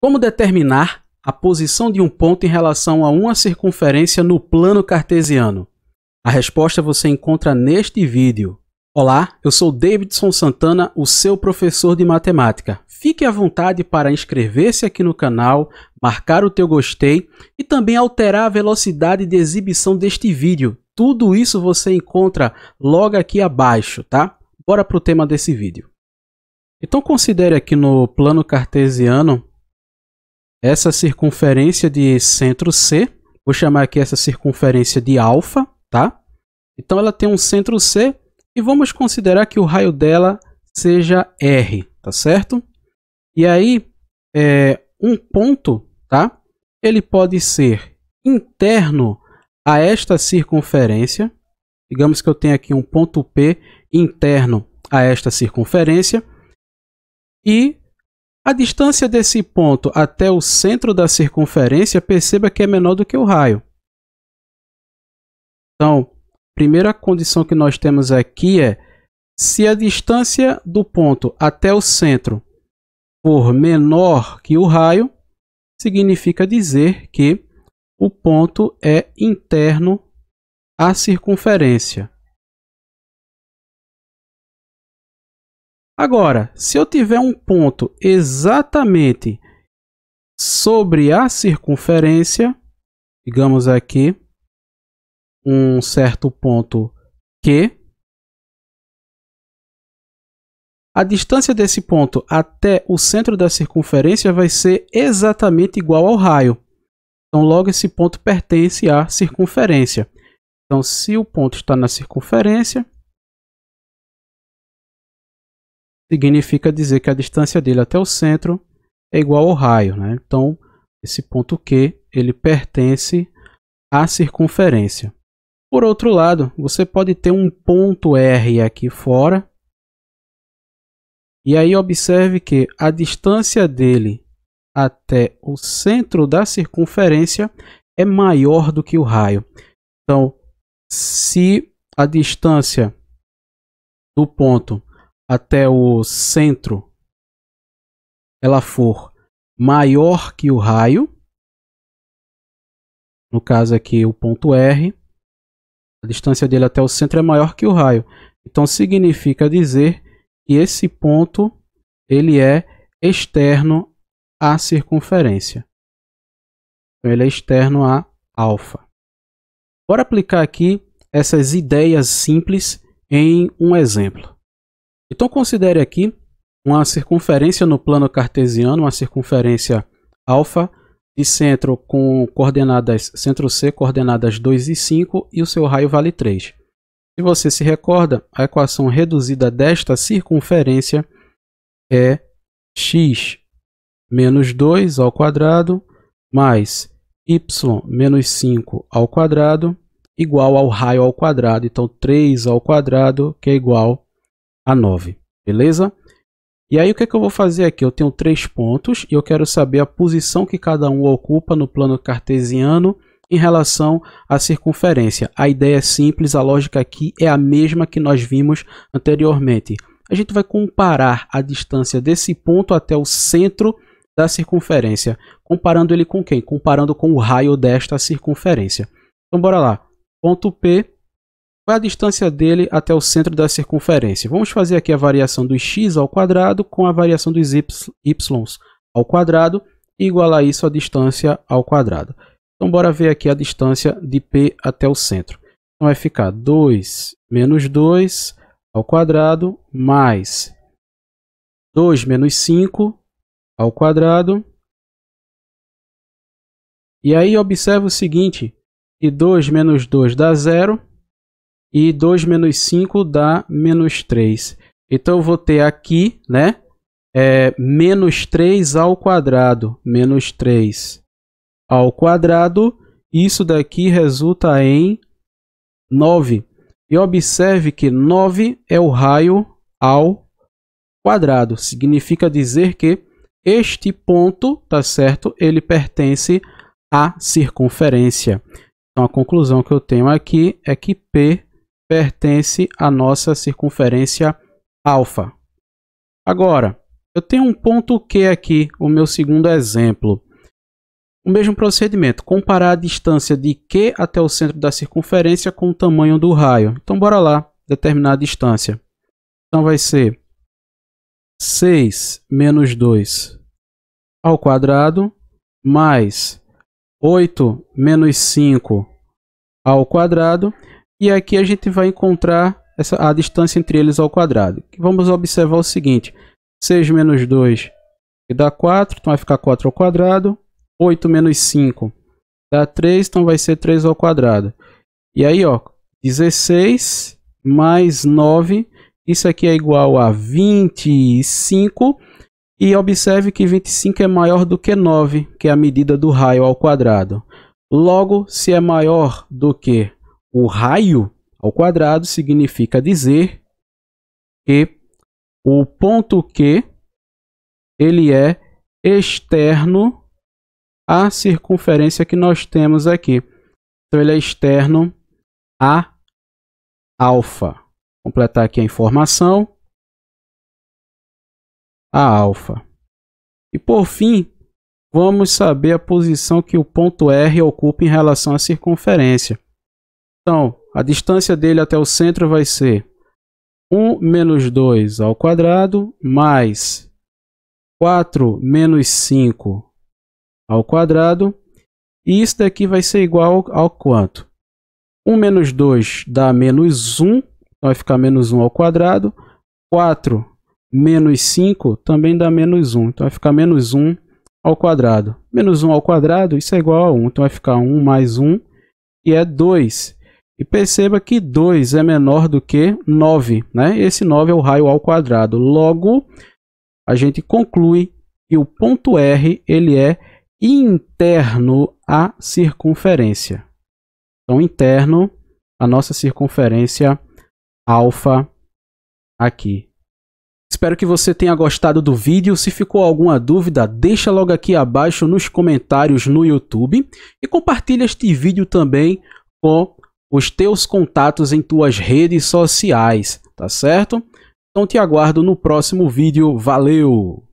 Como determinar a posição de um ponto em relação a uma circunferência no plano cartesiano? A resposta você encontra neste vídeo. Olá, eu sou Davidson Santana, o seu professor de matemática. Fique à vontade para inscrever-se aqui no canal, marcar o teu gostei e também alterar a velocidade de exibição deste vídeo. Tudo isso você encontra logo aqui abaixo, tá? Bora para o tema desse vídeo. Então considere aqui no plano cartesiano essa circunferência de centro C. Vou chamar aqui essa circunferência de alfa, tá? Então ela tem um centro C e vamos considerar que o raio dela seja R, tá certo? E aí, um ponto, tá? Ele pode ser interno a esta circunferência. Digamos que eu tenho aqui um ponto P interno a esta circunferência. E a distância desse ponto até o centro da circunferência, perceba que é menor do que o raio. Então, a primeira condição que nós temos aqui é: se a distância do ponto até o centro for menor que o raio, significa dizer que o ponto é interno à circunferência. Agora, se eu tiver um ponto exatamente sobre a circunferência, digamos aqui, um certo ponto Q, a distância desse ponto até o centro da circunferência vai ser exatamente igual ao raio. Então, logo, esse ponto pertence à circunferência. Então, se o ponto está na circunferência, significa dizer que a distância dele até o centro é igual ao raio, né? Então, esse ponto Q, ele pertence à circunferência. Por outro lado, você pode ter um ponto R aqui fora. E aí observe que a distância dele até o centro da circunferência é maior do que o raio. Então, se a distância do ponto até o centro ela for maior que o raio, no caso aqui o ponto R, a distância dele até o centro é maior que o raio. Então significa dizer que esse ponto ele é externo à circunferência. Então ele é externo a alfa. Bora aplicar aqui essas ideias simples em um exemplo. Então considere aqui uma circunferência no plano cartesiano, uma circunferência alfa de centro com coordenadas centro C, coordenadas 2 e 5 e o seu raio vale 3. Se você se recorda, a equação reduzida desta circunferência é x menos 2 ao quadrado mais y menos 5 ao quadrado igual ao raio ao quadrado. Então 3 ao quadrado que é igual a 9, beleza? E aí o que é que eu vou fazer aqui? Eu tenho 3 pontos e eu quero saber a posição que cada um ocupa no plano cartesiano em relação à circunferência. A ideia é simples, a lógica aqui é a mesma que nós vimos anteriormente. A gente vai comparar a distância desse ponto até o centro da circunferência. Comparando ele com quem? Comparando com o raio desta circunferência. Então bora lá. Ponto P. Qual é a distância dele até o centro da circunferência? Vamos fazer aqui a variação dos x ao quadrado com a variação dos y ao quadrado e igualar isso à distância ao quadrado. Então, bora ver aqui a distância de P até o centro. Então, vai ficar 2 menos 2 ao quadrado mais 2 menos 5 ao quadrado. E aí, observa o seguinte, que 2 menos 2 dá 0. E 2 menos 5 dá menos 3. Então, eu vou ter aqui, né, menos 3 ao quadrado. Menos 3 ao quadrado. Isso daqui resulta em 9. E observe que 9 é o raio ao quadrado. Significa dizer que este ponto, tá certo, ele pertence à circunferência. Então, a conclusão que eu tenho aqui é que P pertence à nossa circunferência alfa. Agora, Eu tenho um ponto Q aqui, o meu segundo exemplo. O mesmo procedimento, comparar a distância de Q até o centro da circunferência com o tamanho do raio. Então, bora lá determinar a distância. Então, vai ser 6 menos 2 ao quadrado, mais 8 menos 5 ao quadrado. E aqui a gente vai encontrar a distância entre eles ao quadrado. Vamos observar o seguinte. 6 menos 2 que dá 4, então vai ficar 4 ao quadrado. 8 menos 5 dá 3, então vai ser 3 ao quadrado. E aí, ó, 16 mais 9, isso aqui é igual a 25. E observe que 25 é maior do que 9, que é a medida do raio ao quadrado. Logo, se é maior do que o raio ao quadrado, significa dizer que o ponto Q ele é externo à circunferência que nós temos aqui. Então, ele é externo a alfa. Vou completar aqui a informação. A alfa. E por fim, vamos saber a posição que o ponto R ocupa em relação à circunferência. Então, a distância dele até o centro vai ser 1 menos 2 ao quadrado, mais 4 menos 5 ao quadrado. E isso daqui vai ser igual ao quanto? 1 menos 2 dá menos 1, então vai ficar menos 1 ao quadrado. 4 menos 5 também dá menos 1, então vai ficar menos 1 ao quadrado. Menos 1 ao quadrado, isso é igual a 1, então vai ficar 1 mais 1, e é 2. E perceba que 2 é menor do que 9, né? Esse 9 é o raio ao quadrado. Logo, a gente conclui que o ponto R ele é interno à circunferência. Então, interno à nossa circunferência alfa aqui. Espero que você tenha gostado do vídeo. Se ficou alguma dúvida, deixa logo aqui abaixo nos comentários no YouTube. E compartilha este vídeo também com os teus contatos em tuas redes sociais, tá certo? Então te aguardo no próximo vídeo. Valeu!